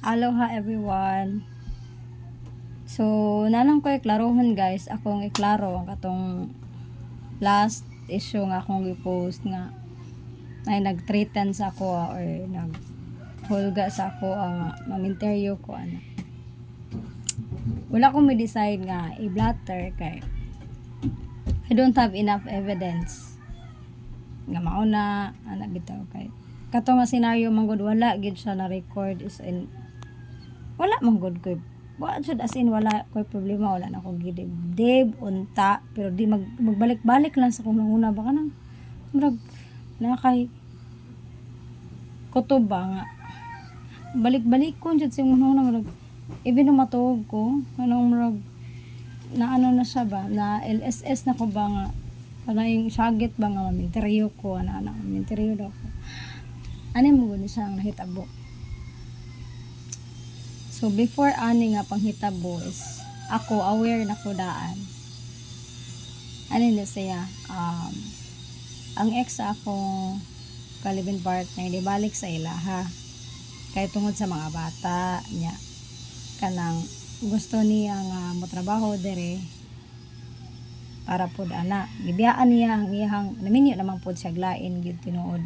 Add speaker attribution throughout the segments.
Speaker 1: Aloha everyone. So, nanang ko iklarohon guys, akong iklaro ang katong last issue nga akong i-post nga ay nag-threaten sa ako or nag-hulga sa ako ang maminteryo ko ano. Wala akong may-decide nga i-blatter kay I don't have enough evidence nga mauna ana bitaw kay kato nga scenario manggod wala gid siya na record is in wala manggod ko what should as in wala ko'y problema wala na akong gidib unta pero di magbalik-balik lang sa kung una baka nang murag nakay kutob ba nga balik-balik ko jud sa una murag even matuog ko anong murag na ano na siya ba na LSS na ko ba nga kanang sagit ba nga maminteryo ko ana maminteryo daw ko ani mo guni siya ang nahitabo. So before ani nga panghitabo is ako aware na ko daan ani na siya ang ex ako kalibin partner di balik sa ilaha kay tungod sa mga bata niya kanang gusto niya nga motrabaho dere para pud ana gibiyaan niya ang iyang naminyo naman pud siya glain gyud tinuod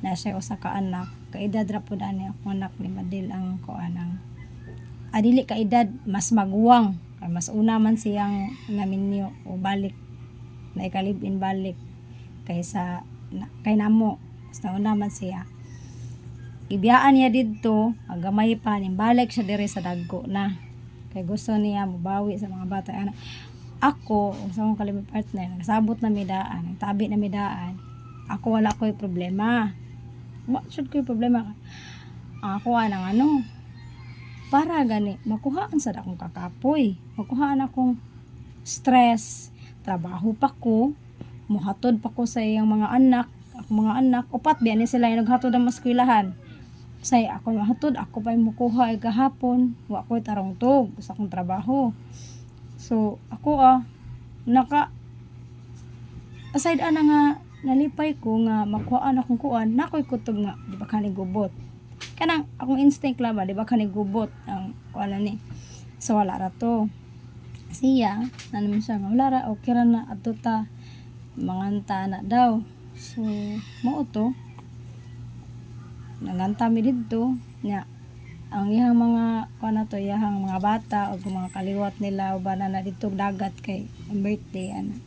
Speaker 1: na siya usa ka anak kaedad ra pud ani akong anak ni Madil ang kuanang adili ka edad mas maguwang kay mas una man siyang naminyo o balik na ikalibin balik kaysa kay namo mas nauna man siya ibiyaan niya didto agamay pa ning balik siya dire sa dagko na kay gusto niya mabawi sa mga bata anak ako sa akong kalibin partner nagsabot na midaan nagtabi na midaan ako wala ko'y problema what should ko'y problema ako anang ano para gani makuhaan sa akong kakapoy makuhaan akong stress trabaho pa ko muhatod pa ko sa iyang mga anak upat biyan ni sila yung naghatod ang eskwelahan say ako mahatod ako pa yung mukuha ay gahapon wa ko'y tarong tog sa akong trabaho so ako naka aside ana nga nalipay ko nga makuhaan akong kuan nakoy kutob nga di ba kani gubot kanang akong instinct la ba di ba kani gubot ang kuan ni so wala ra to siya naman siya nga wala ra okay ra na adto ta manganta na daw so mao to nanganta mi didto nya ang iyang mga kuan to iyang mga bata o mga kaliwat nila uban na didto dagat kay birthday ana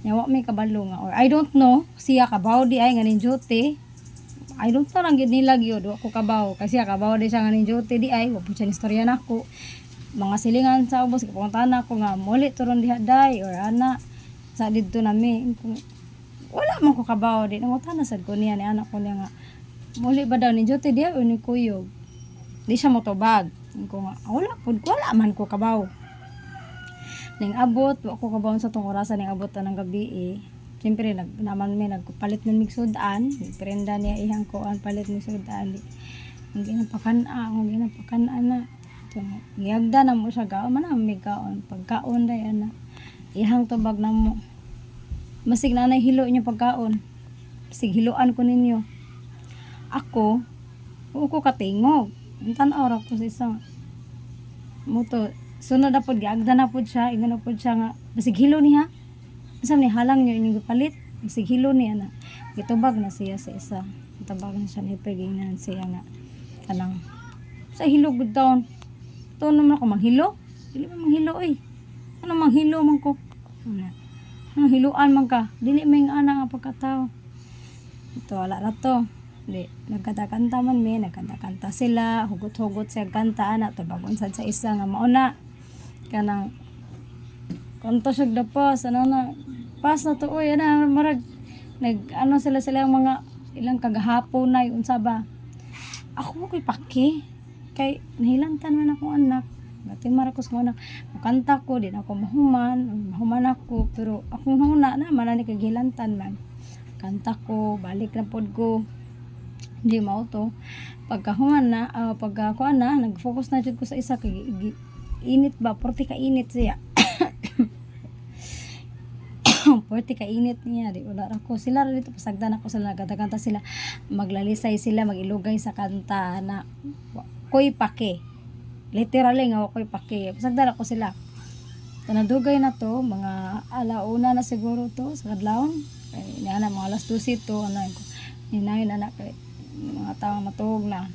Speaker 1: nya wa may kabalo nga or I don't know siya kabaw di ay nganing duty I don't know lang gid nila gyud wa ko kabaw kasi kabaw di siya nganing duty di ay wa pud siya istorya nako mga silingan sa ubos kapuntahan ako nga muli turon diha day or ana sa didto nami wala man ko kabaw di nangutan na sad ko niya ni anak ko niya nga muli ba daw ni duty di o ni kuyog di siya motobag ko nga wala pud ko wala man ko kabaw ning abot wa ko kabaw sa tong orasan ning abot ng gabi siyempre naman may nagpalit ng migsudan prenda niya ihang kuan palit ng sudan ang ginapakan na ngiyagda na mo siya gaon man ang may gaon pagkaon day ana ihang tubag na mo masig na hilo niyo pagkaon sig hiluan ko ninyo ako ko katingog tan-aw ra ko sa isa moto sunod na pod giagda na pod siya ingano pod siya nga basig hilo niya asa ni halang niyo inyong palit basig hilo niya na gitubag na siya sa isa tabag na siya ni pegingan siya nga kanang sa hilog gud taon to naman ako manghilo dili man manghilo ano manghilo man ko ano hiluan man ka dili may ana nga pagkatao ito wala ra to di nagkanta man mi nagkanta sila hugot-hugot siya kanta ana tubagon sad sa isa nga mauna kanang kanto siya dapas ano na pas na to ana marag nag ano sila ang mga ilang kagahapon na unsa ba ako ko'y paki kay nahilantan man akong anak dati marakos mo anak makanta ko din ako mahuman ako pero akong huna na manani kagilantan man kanta ko balik na pod ko di mao to pagkahuman na pagkakuan na nag-focus na jud ko sa isa kay init ba porti ka init siya porti ka init niya di wala ra ko sila ra dito pasagdan ako sila nagkanta sila maglalisay sila magilugay sa kanta na wakoy pake. Literally nga wakoy pake. Pasagdala ko sila. Tanadugay na to, mga alauna na siguro to sa kadlawon. Ay na mga alas 12 to ano ko. Ninay na kay mga tao matug na.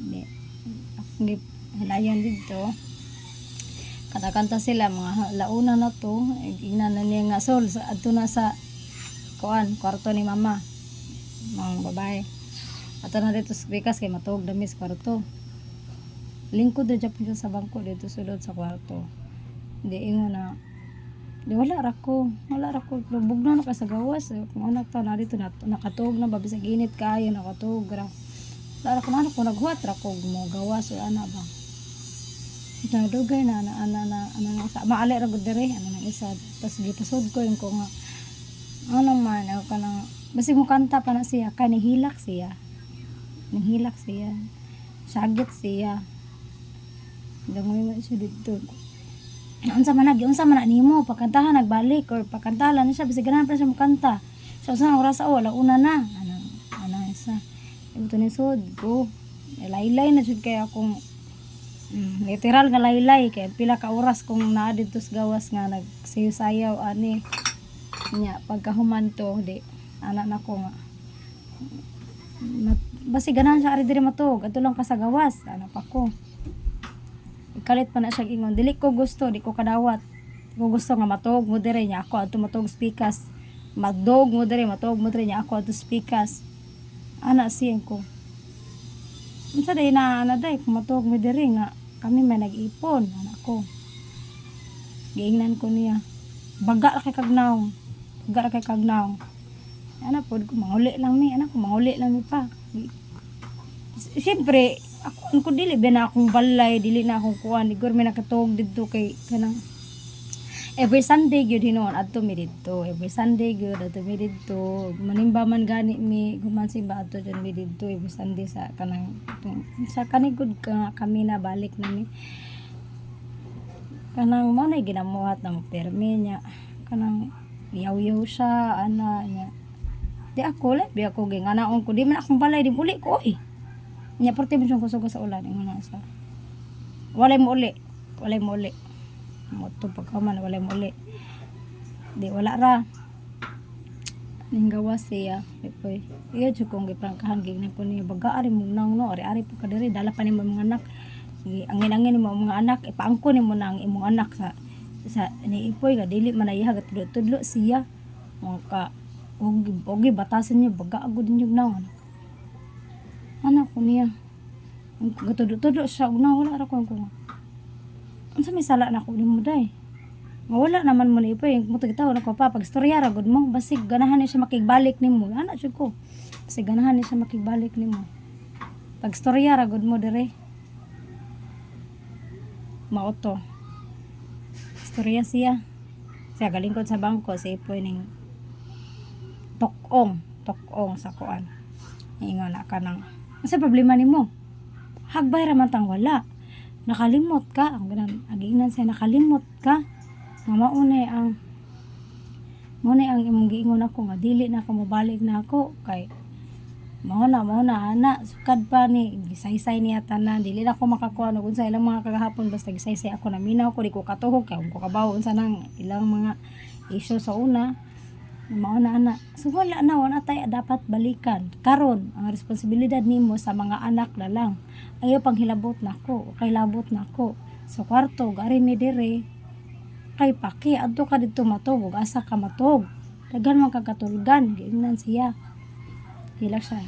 Speaker 1: Di ako hinayan dito. Kanta sila mga launa na to. Ina na niya nga sol adto na sa kwarto ni mama. Mga babae. Ato na dito sa bikas kay matug dami sa kwarto. Lingkod na dyan sa bangko dito sulod sa kwarto. Di ingon na di wala ra ko lubog na ka sa gawas kung anak ta na dito nakatog na babi sa ginit kayo nakatog ra wala ko na ko naghuwat ra ko mo gawas o ana ba ito dugay na sa maali ra gud dire ano nang isa tas gipasod ko yung ko nga ano man ako kanang basig mo kanta pa na siya kanihilak siya sagit siya dangoy man siya dito unsa man nimo pakantahan nagbalik or pakantahan na siya bisig ganahan pa siya mokanta so sa oras wala una na ano isa ito ni sud ko laylay na jud kay akong literal nga laylay kay pila ka oras kung naa dito sa gawas nga nagsayaw ani nya pagkahuman to di ana na ko nga basig ganahan siya ari diri matug adto lang ka sa gawas ana pa ko kalit pa na siya ingon dili ko gusto di ko kadawat ko gusto nga matog mo dire nya ako adto matog speakers magdog mo dire matog mo dire nya ako adto speakers ana siyen ko unsa day na day kung matog mo dire nga kami may nag-ipon ana ko giingnan ko niya baga ra kay kagnaw ana pod ko manguli lang mi pa siyempre ako dili ba na akong balay dili na akong kuan igor may nakatog didto kay kanang every Sunday gyud hinuon adto mi didto every Sunday gyud adto mi didto manimba man gani mi gumansimba adto jud mi didto every Sunday sa kanang sa kanigud ka kami na balik na mi kanang mo na ginamuhat ng permi niya kanang yaw siya ana niya di ako labi ako ginganaon ko di man akong balay di uli ko nya porte mo siyang kusog sa ulan ingon na sa walay mo uli mo to pagkaman walay mo uli di wala ra ning gawas siya ipoy iya jud kong giprangkahan gignan ko niya baga ari mo nang no ari po kadiri dala pa ni mga anak angin mo mga anak ipaangko nimo na ang imong anak sa ni ipoy ga dili man iya tudlo siya ka ogi batasan niya baga agud niyo naon anak ko niya gatudlo siya una wala ra ko unsa may sala na ko nimo day wala naman mo ni ipoy mo tagitaw na ko pa pag storya ra gud mo basig ganahan ni siya makigbalik nimo ana jud ko basig ganahan ni siya makigbalik nimo pag storya ra gud mo dire maoto storya siya galingkod sa bangko si ipoy ning tokong sa kuan ingon na kanang sa problema nimo hagbay ra man tang wala nakalimot ka ang ganan aginan siya nakalimot ka nga maunay ang imong giingon ako nga dili na ako mobalik na ako kay mao na ana sukad pa ni gisaysay niya tanan dili na ako makakuha og unsa ilang mga kagahapon basta gisaysay ako na minaw ko di ko katuhog kay ko kabaw unsa nang ilang mga issue sa una mao na ana so wala tay dapat balikan karon ang responsibilidad nimo sa mga anak na lang ayo panghilabot nako kay labot nako sa kwarto gari mi dire kay paki adto ka didto matog ug asa ka matog daghan man kagkatulgan giingnan siya hilak siya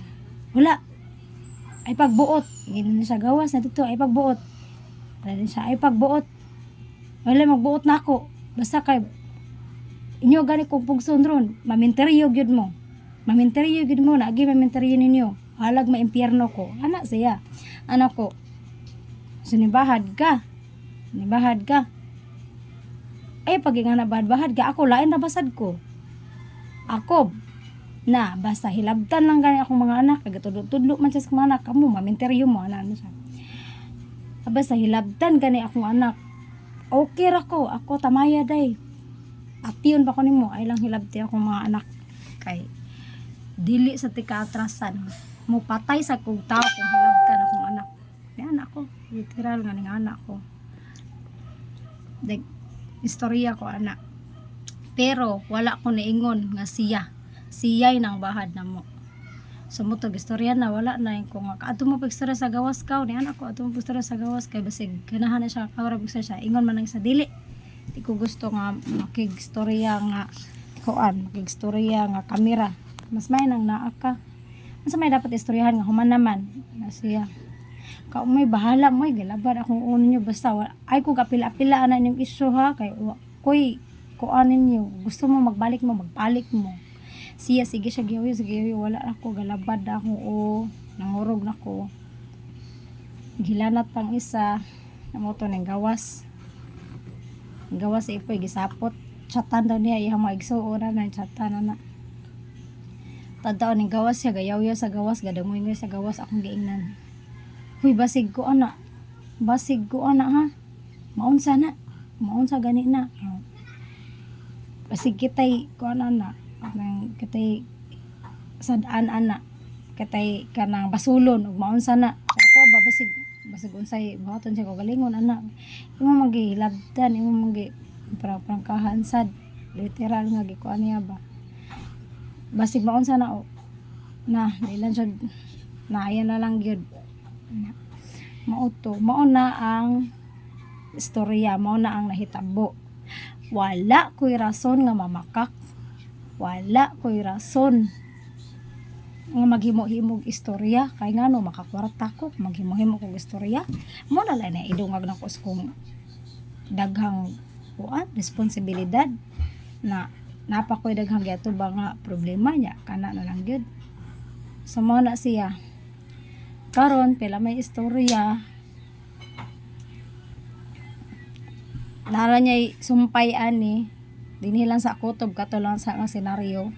Speaker 1: wala ay pagbuot giingnan siya gawas na dito ay pagbuot wala magbuot nako basta kay inyo gani kung pugson ron maminteriyo gyud mo naagi maminteriyo ninyo halag maimpyerno ko ana siya anak ko sinibahad ka ay pag nga nabahad ka ako lain na basad ko ako na basta hilabtan lang gani akong mga anak kagatudlo man siya sa mga anak kamo maminteriyo mo ana siya basta hilabtan gani akong anak okay ra ko ako tamaya day ation pa ko nimo ay lang hilabti akong mga anak kay dili sa tika atrasan mo patay sa kong tao kung hilabtan akong anak yan anak ko. Literal nga ning anak ko. Like, istorya ko anak. Pero wala ko niingon nga siya'y nang bahad na mo. So mo to istorya na wala na yung kung ato mo pagstorya sa gawas ka ni anak ko ato mo pagstorya sa gawas kay basig ganahan na siya kawra siya ingon man lang sa dili. Di ko gusto nga makigstorya nga kuan, makigstorya nga kamera. Mas may nang naa ka. Unsa may dapat istoryahan nga human naman na siya. Ka may bahala mo gilabad akong uno nyo basta ay ko kapila-pila ana ning isyu ha kay koy kuanin niyo gusto mo magbalik mo siya sige wala ako galabad ako o nangurog nako gilanat pang isa amo to ning gawas ipoy gisapot chatan daw niya iyang maigsuon na chatan na tadaw ning gawas siya gayaw sa gawas gadangoy sa gawas akong giingnan huy basig ko ana ha maunsa gani na basig kitay ko ana kitay sadaan ana kitay kanang basulon ug maunsa na ako ba basig unsay buhaton siya ko galingon ana imo magilabdan imo magi prangkahan sad literal nga gikuan niya ba basig maunsa na ilan siya na ayan na lang gyud mao na ang istorya mao na ang nahitabo wala ko'y rason nga mamakak wala ko'y rason nga maghimo-himog istorya kay ngano makakwarta ko maghimo-himo kog istorya mo na lang na idungag na ko kung daghang responsibilidad na napa ko'y daghang gato ba nga problema niya kana na lang gyud so mo na siya karon pila may istorya nara niya sumpay ani dinhi lang sa kutob kato lang sa senaryo